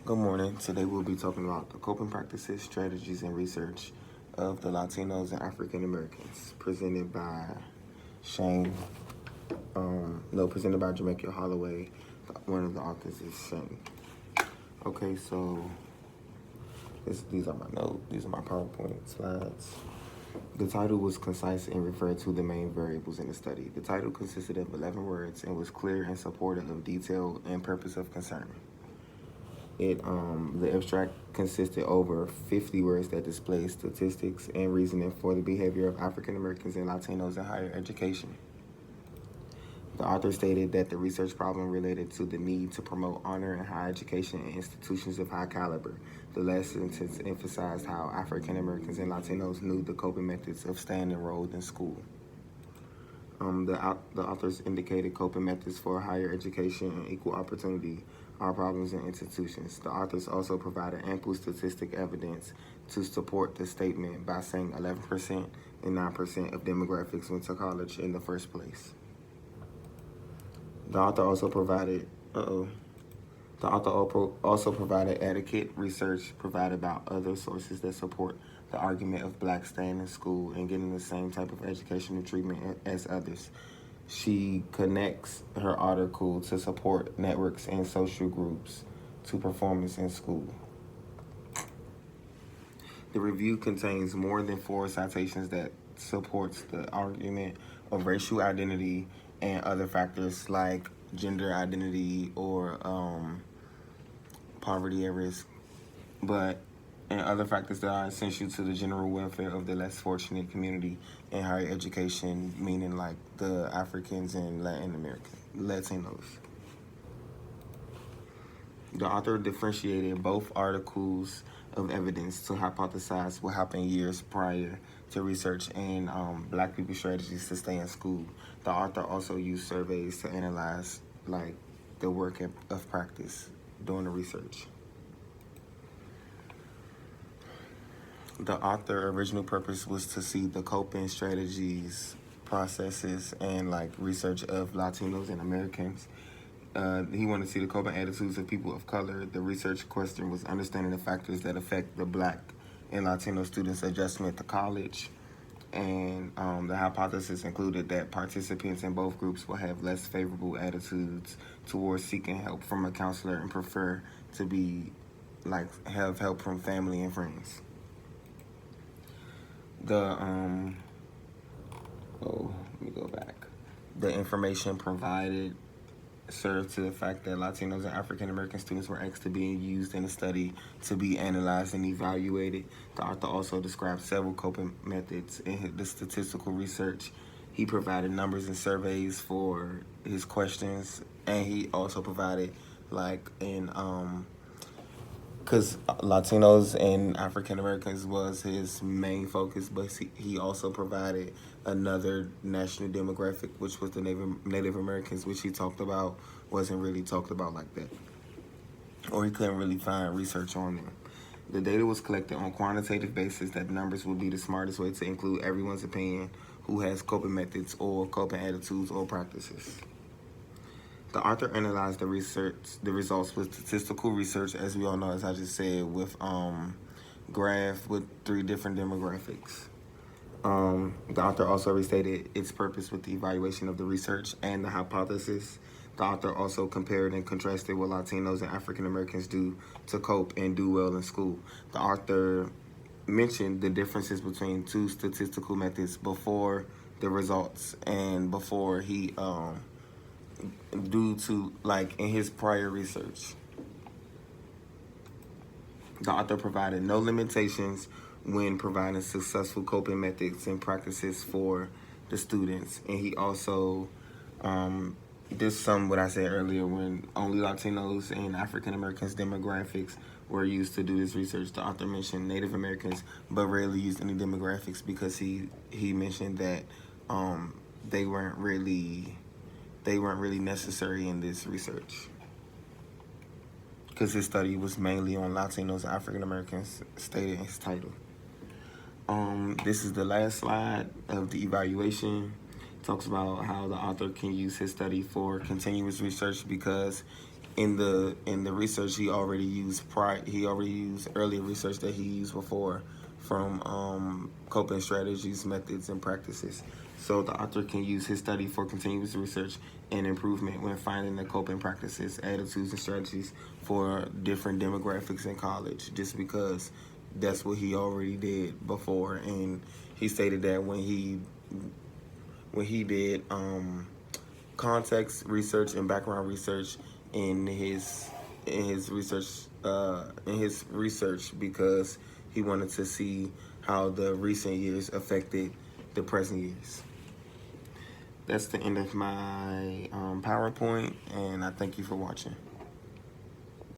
Good morning. Today we'll be talking about the coping practices, strategies, and research of the Latinos and African Americans, presented by Shane. Presented by Jermekkio Holloway. One of the authors is Shane. Okay, so these are my notes. These are my PowerPoint slides. The title was concise and referred to the main variables in the study. The title consisted of 11 words and was clear and supportive of detail and purpose of concern. The abstract consisted over 50 words that display statistics and reasoning for the behavior of African Americans and Latinos in higher education. The author stated that the research problem related to the need to promote honor in higher education and institutions of high caliber. The last sentence emphasized how African Americans and Latinos knew the coping methods of staying enrolled in school. The authors indicated coping methods for higher education and equal opportunity are problems in institutions. The authors also provided ample statistic evidence to support the statement by saying 11% and 9% of demographics went to college in the first place. The author also provided adequate research provided about other sources that support the argument of blacks staying in school and getting the same type of educational treatment as others. She connects her article to support networks and social groups to performance in school. The review contains more than 4 citations that supports the argument of racial identity and other factors like gender identity or poverty at risk, and other factors that are essential to the general welfare of the less fortunate community in higher education, meaning like the Africans and Latinos. The author differentiated both articles of evidence to hypothesize what happened years prior to research and black people's strategies to stay in school. The author also used surveys to analyze the work of practice during the research. The author's original purpose was to see the coping strategies, processes, and research of Latinos and Americans. He wanted to see the coping attitudes of people of color. The research question was understanding the factors that affect the black and Latino students' adjustment to college. And the hypothesis included that participants in both groups will have less favorable attitudes towards seeking help from a counselor and prefer to have help from family and friends. Let me go back. The information provided served to the fact that Latinos and African American students were asked to be used in the study to be analyzed and evaluated. The author also described several coping methods in the statistical research. He provided numbers and surveys for his questions, and he also provided because Latinos and African Americans was his main focus, but he also provided another national demographic, which was the Native Americans, which he talked about wasn't really talked about like that, or he couldn't really find research on them. The data was collected on quantitative basis that numbers would be the smartest way to include everyone's opinion who has coping methods or coping attitudes or practices. The author analyzed the results with statistical research, as we all know, as I just said, with graph with 3 different demographics. The author also restated its purpose with the evaluation of the research and the hypothesis. The author also compared and contrasted what Latinos and African Americans do to cope and do well in school. The author mentioned the differences between 2 statistical methods before the results and before he due to in his prior research. The author provided no limitations when providing successful coping methods and practices for the students, and he also did what I said earlier when only Latinos and African Americans demographics were used to do this research. The author mentioned Native Americans, but rarely used any demographics because he mentioned that they weren't really necessary in this research because his study was mainly on Latinos and African Americans, stated in his title. This is the last slide of the evaluation. It talks about how the author can use his study for continuous research because in the research he already used earlier research that he used before from coping strategies, methods, and practices. So the author can use his study for continuous research and improvement when finding the coping practices, attitudes, and strategies for different demographics in college, just because that's what he already did before. And he stated that when he did context research and background research in his research, because he wanted to see how the recent years affected the present years. That's the end of my PowerPoint, and I thank you for watching.